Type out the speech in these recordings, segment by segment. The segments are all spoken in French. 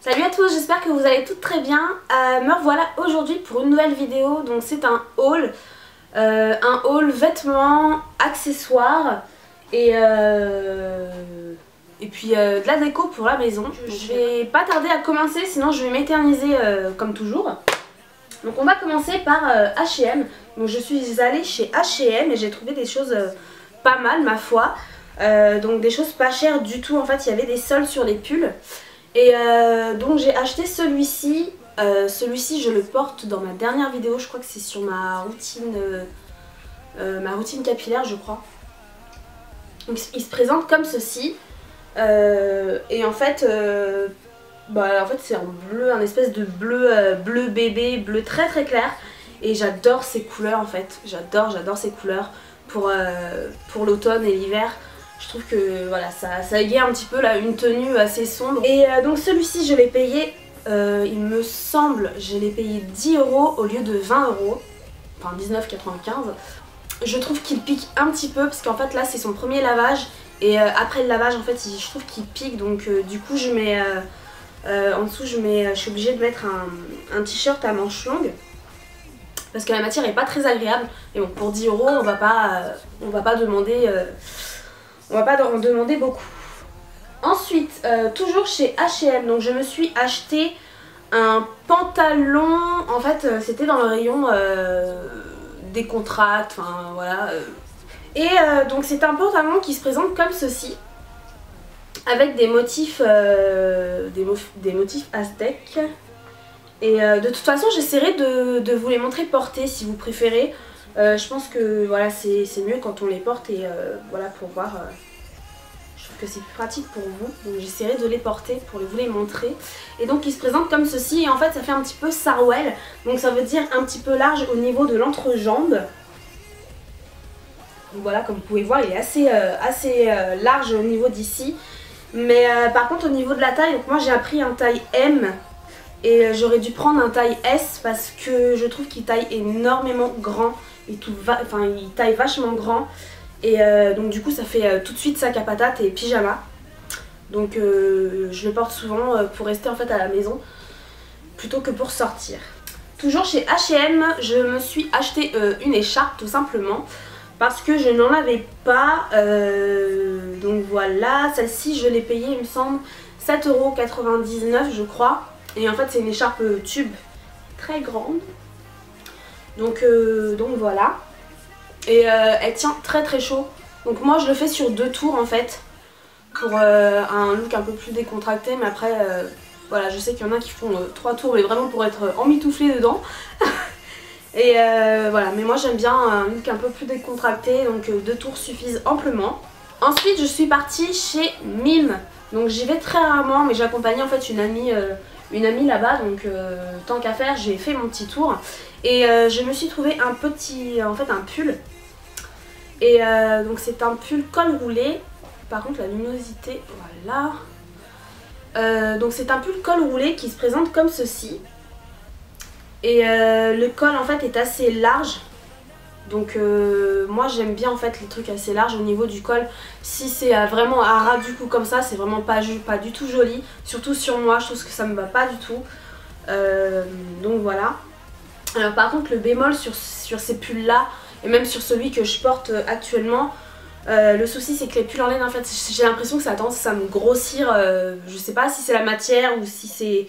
Salut à tous, j'espère que vous allez toutes très bien. Me revoilà aujourd'hui pour une nouvelle vidéo. Donc c'est un haul vêtements, accessoires et puis de la déco pour la maison. Je vais pas tarder à commencer, sinon je vais m'éterniser comme toujours. Donc on va commencer par H&M. Donc je suis allée chez H&M et j'ai trouvé des choses pas mal ma foi. Donc des choses pas chères du tout. En fait il y avait des soldes sur les pulls. Et donc j'ai acheté celui-ci. Celui-ci je le porte dans ma dernière vidéo. Je crois que c'est sur ma routine capillaire je crois. Donc il se présente comme ceci. Et en fait c'est un bleu, un espèce de bleu bébé, bleu très très clair. Et j'adore ces couleurs en fait. J'adore ces couleurs pour l'automne et l'hiver. Je trouve que voilà, ça égaye un petit peu là, une tenue assez sombre. Et donc celui-ci je l'ai payé, il me semble, je l'ai payé 10 € au lieu de 20 €. Enfin 19,95 €. Je trouve qu'il pique un petit peu parce qu'en fait là c'est son premier lavage. Et après le lavage en fait je trouve qu'il pique. Donc du coup je mets en dessous je suis obligée de mettre un t-shirt à manches longues. Parce que la matière est pas très agréable. Et bon pour 10 € on va pas demander... on va pas en demander beaucoup. Ensuite, toujours chez H&M, donc je me suis acheté un pantalon. En fait, c'était dans le rayon décontracté, enfin voilà. Et donc c'est un pantalon qui se présente comme ceci, avec des motifs, des motifs aztèques. Et de toute façon, j'essaierai de vous les montrer portés si vous préférez. Je pense que voilà, c'est mieux quand on les porte et voilà pour voir. Je trouve que c'est plus pratique pour vous. Donc j'essaierai de les porter pour vous les montrer. Et donc il se présente comme ceci. Et en fait ça fait un petit peu sarouel. Donc ça veut dire un petit peu large au niveau de l'entrejambe. Donc voilà, comme vous pouvez voir, il est assez large au niveau d'ici. Mais par contre au niveau de la taille, donc moi j'ai pris un taille M. Et j'aurais dû prendre un taille S parce que je trouve qu'il taille énormément grand. Il taille vachement grand. Et donc du coup ça fait tout de suite sac à patate et pyjama. Donc je le porte souvent pour rester en fait à la maison plutôt que pour sortir. Toujours chez H&M, je me suis acheté une écharpe tout simplement parce que je n'en avais pas. Donc voilà, celle-ci je l'ai payée il me semble 7,99 € je crois. Et en fait c'est une écharpe tube très grande. Donc voilà. Et elle tient très très chaud. Donc moi je le fais sur 2 tours en fait. Pour un look un peu plus décontracté. Mais après voilà, je sais qu'il y en a qui font 3 tours mais vraiment pour être emmitouflé dedans. Et voilà, mais moi j'aime bien un look un peu plus décontracté. Donc 2 tours suffisent amplement. Ensuite je suis partie chez Mime. Donc j'y vais très rarement mais j'accompagnais en fait une amie là-bas. Donc tant qu'à faire j'ai fait mon petit tour. Et je me suis trouvé un pull. Et donc c'est un pull col roulé. Par contre la luminosité, voilà. Donc c'est un pull col roulé qui se présente comme ceci. Et le col en fait est assez large. Donc moi j'aime bien en fait les trucs assez larges au niveau du col. Si c'est vraiment à ras du cou comme ça, c'est vraiment pas du tout joli. Surtout sur moi, je trouve que ça me va pas du tout. Donc voilà. Alors par contre le bémol sur ces pulls là, et même sur celui que je porte actuellement, le souci c'est que les pulls en laine en fait j'ai l'impression que ça a tendance à me grossir. Je sais pas si c'est la matière ou si c'est...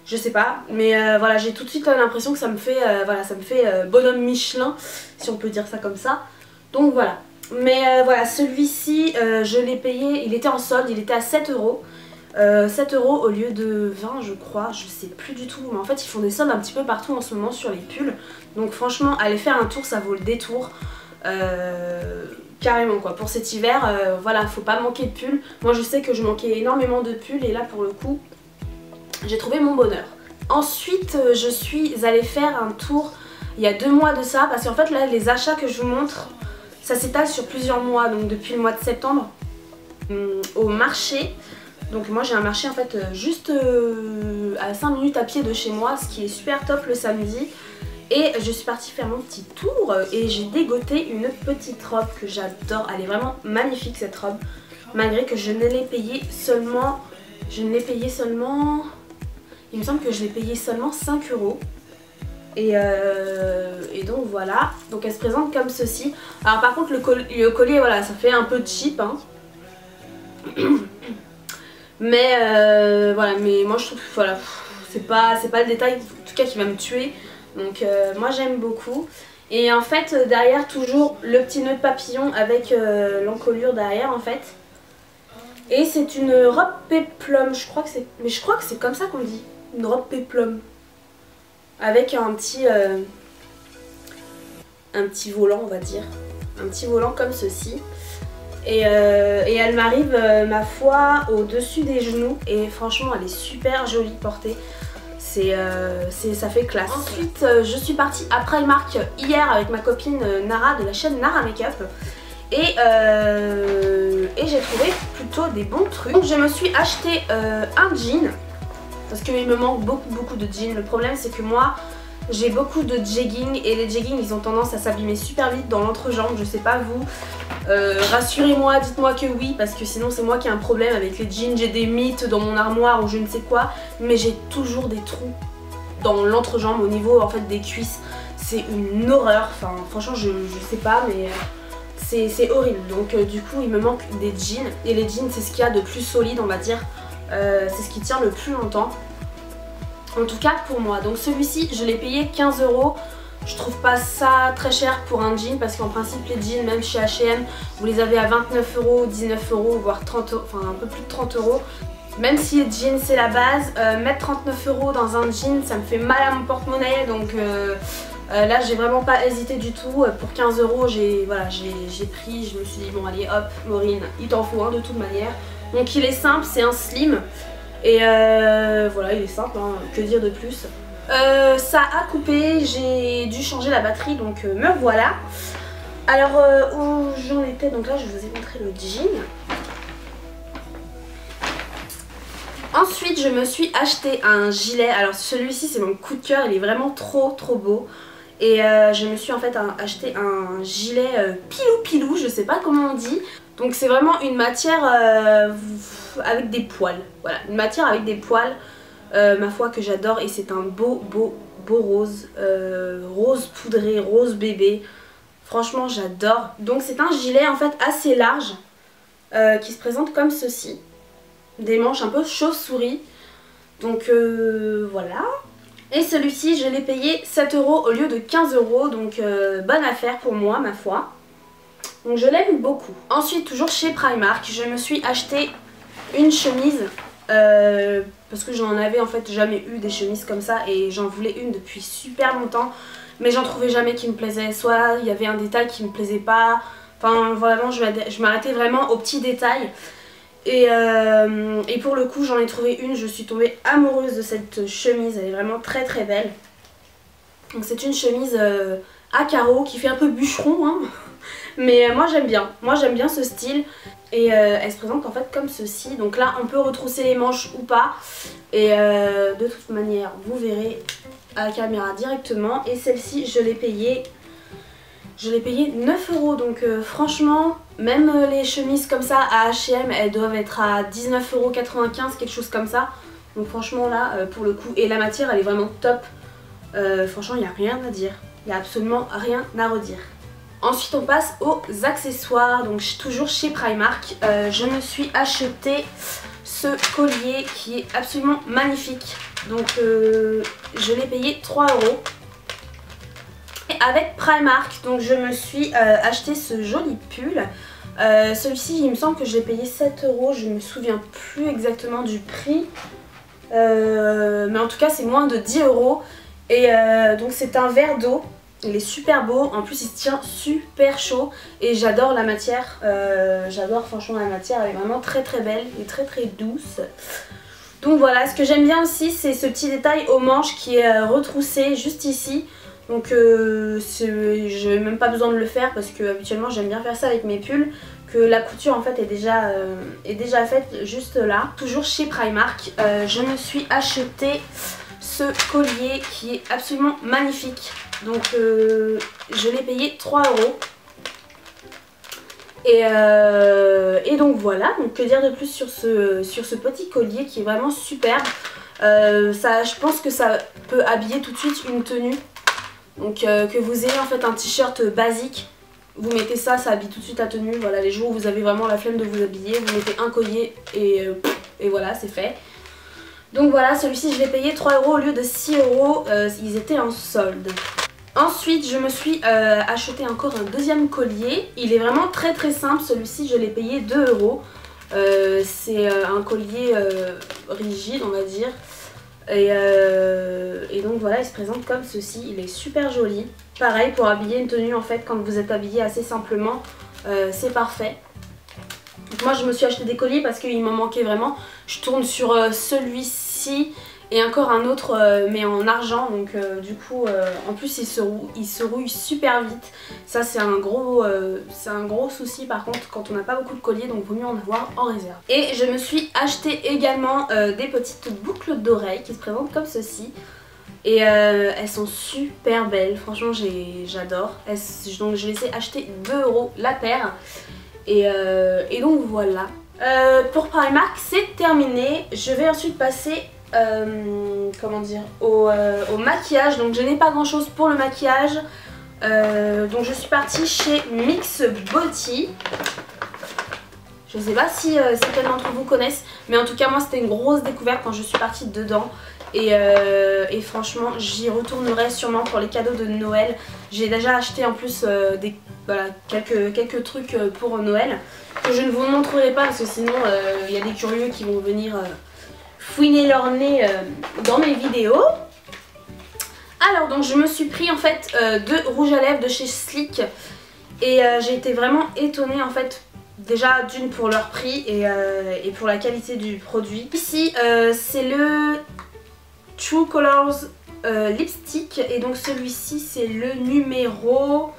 je sais pas, mais voilà, j'ai tout de suite l'impression que ça me fait, bonhomme Michelin, si on peut dire ça comme ça. Donc voilà. Mais voilà, celui-ci, je l'ai payé, il était en solde, il était à 7 €. 7 € au lieu de 20 je crois, je sais plus du tout. Mais en fait ils font des soldes un petit peu partout en ce moment sur les pulls. Donc franchement, aller faire un tour, ça vaut le détour. Carrément quoi, pour cet hiver, voilà, faut pas manquer de pulls. Moi je sais que je manquais énormément de pulls et là pour le coup... j'ai trouvé mon bonheur. Ensuite je suis allée faire un tour il y a 2 mois de ça. Parce qu'en fait là les achats que je vous montre, ça s'étale sur plusieurs mois. Donc depuis le mois de septembre au marché. Donc moi j'ai un marché en fait juste à 5 minutes à pied de chez moi. Ce qui est super top le samedi. Et je suis partie faire mon petit tour. Et j'ai dégoté une petite robe que j'adore. Elle est vraiment magnifique cette robe. malgré que je ne l'ai payé seulement... Il me semble que je l'ai payé seulement 5 €. Et donc voilà, donc elle se présente comme ceci. Alors par contre le collier, voilà, ça fait un peu cheap hein. Mais voilà, mais moi je trouve, voilà, c'est pas le détail en tout cas qui va me tuer. Donc moi j'aime beaucoup. Et en fait derrière toujours le petit nœud de papillon avec l'encolure derrière en fait. Et c'est une robe péplum, je crois que c'est comme ça qu'on dit, une robe péplum. Avec un petit volant on va dire, un petit volant comme ceci. Et elle m'arrive ma foi au dessus des genoux et franchement elle est super jolie portée. Ça fait classe. Ensuite je suis partie à Primark hier avec ma copine Nara de la chaîne Nara Makeup. Et j'ai trouvé plutôt des bons trucs. Donc je me suis acheté un jean. Parce qu'il me manque beaucoup de jeans. Le problème c'est que moi j'ai beaucoup de jeggings. Et les jeggings ils ont tendance à s'abîmer super vite dans l'entrejambe. Je sais pas vous. Rassurez-moi, dites-moi que oui. Parce que sinon c'est moi qui ai un problème avec les jeans. J'ai des mythes dans mon armoire ou je ne sais quoi. Mais j'ai toujours des trous dans l'entrejambe au niveau en fait des cuisses. C'est une horreur. Enfin franchement je sais pas mais... c'est horrible, donc du coup il me manque des jeans. Et les jeans c'est ce qu'il y a de plus solide on va dire. C'est ce qui tient le plus longtemps. En tout cas pour moi. Donc celui-ci je l'ai payé 15 €. Je trouve pas ça très cher pour un jean. Parce qu'en principe les jeans même chez H&M vous les avez à 29 €, 19 € voire 30 €, enfin un peu plus de 30 €. Même si les jeans c'est la base, mettre 39 € dans un jean ça me fait mal à mon porte-monnaie. Donc là j'ai vraiment pas hésité du tout. Pour 15 € j'ai pris, je me suis dit bon allez hop Maureen, il t'en faut un de toute manière. Donc il est simple, c'est un slim. Et voilà il est simple hein, que dire de plus. Ça a coupé, j'ai dû changer la batterie donc me voilà. Alors où j'en étais, donc là je vous ai montré le jean. Ensuite je me suis acheté un gilet. Alors celui-ci c'est mon coup de cœur, il est vraiment trop beau. Et je me suis en fait acheté un gilet pilou, je sais pas comment on dit. Donc c'est vraiment une matière avec des poils. Voilà, une matière avec des poils, ma foi que j'adore. Et c'est un beau rose, rose poudré, rose bébé. Franchement j'adore. Donc c'est un gilet en fait assez large qui se présente comme ceci. Des manches un peu chauve-souris. Donc voilà. Et celui-ci je l'ai payé 7 € au lieu de 15 €. Donc bonne affaire pour moi ma foi. Donc je l'aime beaucoup. Ensuite toujours chez Primark je me suis acheté une chemise. Parce que j'en avais en fait jamais eu des chemises comme ça. Et j'en voulais une depuis super longtemps. Mais j'en trouvais jamais qui me plaisait. Soit il y avait un détail qui me plaisait pas. Enfin vraiment je m'arrêtais vraiment aux petits détails. Et pour le coup j'en ai trouvé une, je suis tombée amoureuse de cette chemise, elle est vraiment très belle. Donc c'est une chemise à carreaux qui fait un peu bûcheron hein. Mais moi j'aime bien ce style. Et elle se présente en fait comme ceci. Donc là on peut retrousser les manches ou pas. Et de toute manière vous verrez à la caméra directement. Et celle-ci je l'ai payée 9 €. Donc franchement même les chemises comme ça à H&M elles doivent être à 19,95 €, quelque chose comme ça. Donc franchement là pour le coup, et la matière elle est vraiment top. Franchement il n'y a rien à dire, il n'y a absolument rien à redire. Ensuite on passe aux accessoires. Donc toujours chez Primark je me suis acheté ce collier qui est absolument magnifique. Donc je l'ai payé 3 €. Avec Primark donc je me suis acheté ce joli pull. Celui-ci il me semble que je l'ai payé 7 €, je me souviens plus exactement du prix. Mais en tout cas c'est moins de 10 €. Et donc c'est un verre d'eau, il est super beau, en plus il se tient super chaud. Et j'adore la matière, j'adore franchement la matière, elle est vraiment très belle et très douce. Donc voilà, ce que j'aime bien aussi c'est ce petit détail aux manches qui est retroussé juste ici. Donc je n'ai même pas besoin de le faire parce que habituellement j'aime bien faire ça avec mes pulls. Que la couture en fait est déjà faite juste là. Toujours chez Primark, je me suis acheté ce collier qui est absolument magnifique. Donc je l'ai payé 3 €. Et donc voilà, donc que dire de plus sur ce petit collier qui est vraiment superbe. Je pense que ça peut habiller tout de suite une tenue. Donc que vous ayez en fait un t-shirt basique, vous mettez ça, ça habille tout de suite la tenue. Voilà, les jours où vous avez vraiment la flemme de vous habiller, vous mettez un collier et voilà, c'est fait. Donc voilà, celui-ci je l'ai payé 3 € au lieu de 6 €, ils étaient en solde. Ensuite je me suis acheté encore un deuxième collier. Il est vraiment très très simple, celui-ci je l'ai payé 2 €. C'est un collier rigide on va dire. Et donc voilà, il se présente comme ceci, il est super joli. Pareil pour habiller une tenue en fait, quand vous êtes habillé assez simplement, c'est parfait. Donc moi je me suis acheté des colliers parce qu'il m'en manquait vraiment. Je tourne sur celui-ci et encore un autre mais en argent, donc du coup en plus il se rouille super vite. Ça c'est un gros souci par contre quand on n'a pas beaucoup de colliers, donc vaut mieux en avoir en réserve. Et je me suis acheté également des petites boucles d'oreilles qui se présentent comme ceci. Et elles sont super belles, franchement j'adore. Donc je les ai achetées 2 € la paire. Et donc voilà. Pour Primark c'est terminé. Je vais ensuite passer comment dire, au maquillage. Donc je n'ai pas grand chose pour le maquillage. Donc je suis partie chez Mix Beauty. Je sais pas si certains d'entre vous connaissent, mais en tout cas moi c'était une grosse découverte quand je suis partie dedans. Et franchement j'y retournerai sûrement pour les cadeaux de Noël. J'ai déjà acheté en plus voilà, quelques trucs pour Noël que je ne vous montrerai pas parce que sinon il y a des curieux qui vont venir fouiner leur nez dans mes vidéos. Alors donc je me suis pris en fait deux rouges à lèvres de chez Sleek et j'ai été vraiment étonnée en fait. Déjà d'une pour leur prix et pour la qualité du produit. Ici c'est le True Colors lipstick et donc celui-ci c'est le numéro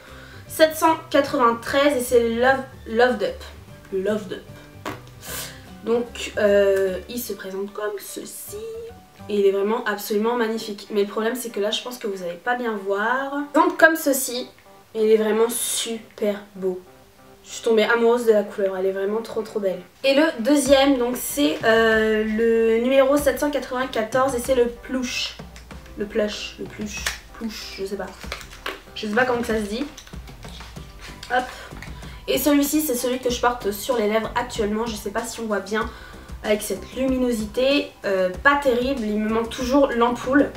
793 et c'est Loved Up. Loved Up. Donc il se présente comme ceci et il est vraiment absolument magnifique. Mais le problème c'est que là je pense que vous n'allez pas bien voir. Donc comme ceci, il est vraiment super beau. Je suis tombée amoureuse de la couleur, elle est vraiment trop belle. Et le deuxième, donc c'est le numéro 794 et c'est le plush. Le plush, je sais pas. Je sais pas comment ça se dit. Hop. Et celui-ci, c'est celui que je porte sur les lèvres actuellement. Je sais pas si on voit bien avec cette luminosité. Pas terrible, il me manque toujours l'ampoule.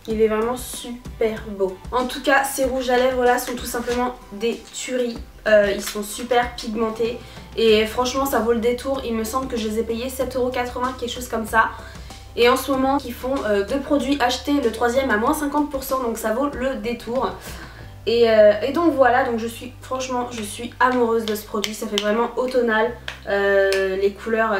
Il est vraiment super beau. En tout cas, ces rouges à lèvres là sont tout simplement des tueries. Ils sont super pigmentés. Et franchement, ça vaut le détour. Il me semble que je les ai payés 7,80 €, quelque chose comme ça. Et en ce moment, ils font deux produits achetés, le troisième à moins 50%. Donc ça vaut le détour. Et donc voilà, donc franchement je suis amoureuse de ce produit, ça fait vraiment automnal, les couleurs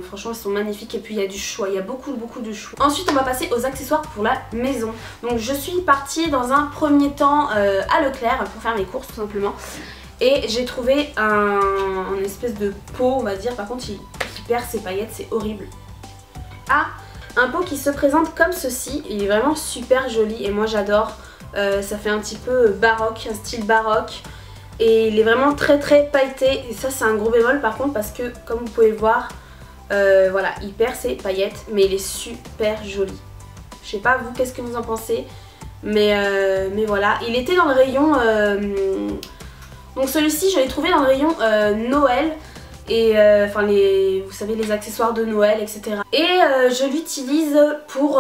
franchement elles sont magnifiques et puis il y a du choix, il y a beaucoup de choix. Ensuite on va passer aux accessoires pour la maison. Donc je suis partie dans un premier temps à Leclerc pour faire mes courses tout simplement. Et j'ai trouvé un espèce de pot on va dire, par contre il perd ses paillettes, c'est horrible. Ah, un pot qui se présente comme ceci, il est vraiment super joli et moi j'adore. Ça fait un petit peu baroque, un style baroque et il est vraiment très pailleté et ça c'est un gros bémol par contre parce que comme vous pouvez le voir voilà, il perd ses paillettes mais il est super joli. Je sais pas vous qu'est-ce que vous en pensez mais voilà, il était dans le rayon donc celui-ci je l'ai trouvé dans le rayon Noël. Et enfin vous savez les accessoires de Noël etc. Et je l'utilise pour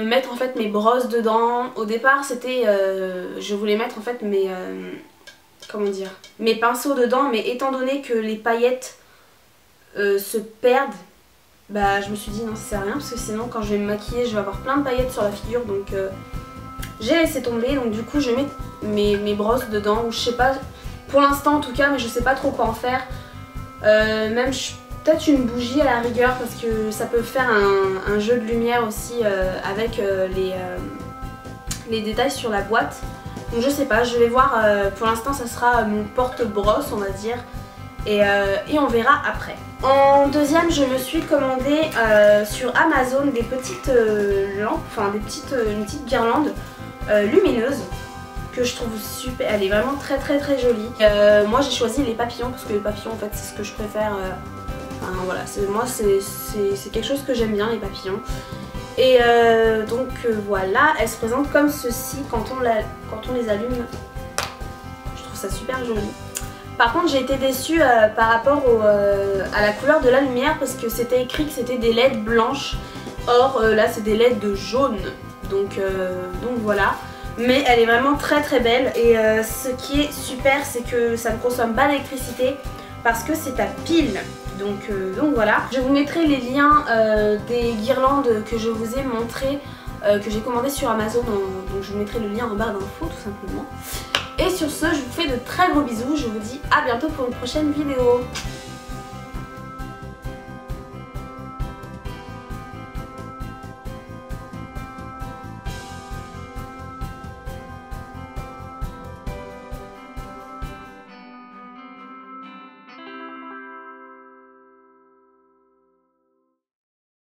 mettre en fait mes brosses dedans. Au départ c'était je voulais mettre en fait comment dire, mes pinceaux dedans, mais étant donné que les paillettes se perdent, bah je me suis dit non ça sert à rien parce que sinon quand je vais me maquiller je vais avoir plein de paillettes sur la figure, donc j'ai laissé tomber. Donc du coup je mets mes brosses dedans, ou je sais pas pour l'instant en tout cas, mais je sais pas trop quoi en faire. Même peut-être une bougie à la rigueur parce que ça peut faire un jeu de lumière aussi avec les détails sur la boîte. Donc je sais pas, je vais voir, pour l'instant ça sera mon porte-brosse on va dire et on verra après. En deuxième je me suis commandé sur Amazon des petites lampes, enfin une petite guirlande lumineuse. que je trouve super, elle est vraiment très jolie. Moi j'ai choisi les papillons parce que les papillons en fait c'est ce que je préfère. Enfin voilà, moi c'est quelque chose que j'aime bien, les papillons. Et donc voilà, elle se présente comme ceci quand on les allume. Je trouve ça super joli. Par contre j'ai été déçue par rapport à la couleur de la lumière parce que c'était écrit que c'était des LED blanches. Or là c'est des LED de jaune. Donc voilà. Mais elle est vraiment très belle. Et ce qui est super c'est que ça ne consomme pas d'électricité parce que c'est à pile. Donc voilà. Je vous mettrai les liens des guirlandes que je vous ai montré, que j'ai commandé sur Amazon. Donc je vous mettrai le lien en barre d'infos tout simplement. Et sur ce, je vous fais de très gros bisous. Je vous dis à bientôt pour une prochaine vidéo.